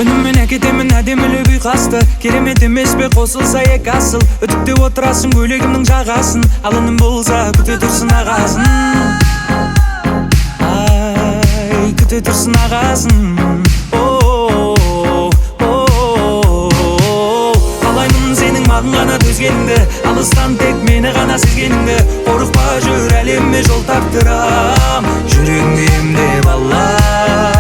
Önümüne кетемін әдемілі ұйқасты. Керемет емес пе қосылса екі асыл. Үтікте отырасың көйлегімнің жағасын. Алыным болса күте тұрсын ағасын. Ай, күте тұрсын ағасын. Қалаймын сенің маған ғана төзгеніңді, алыстан тек мені ғана сезгеніңді. Қорықпа жүр әлемме жол тартырам, жүрегіңді емдеп алам.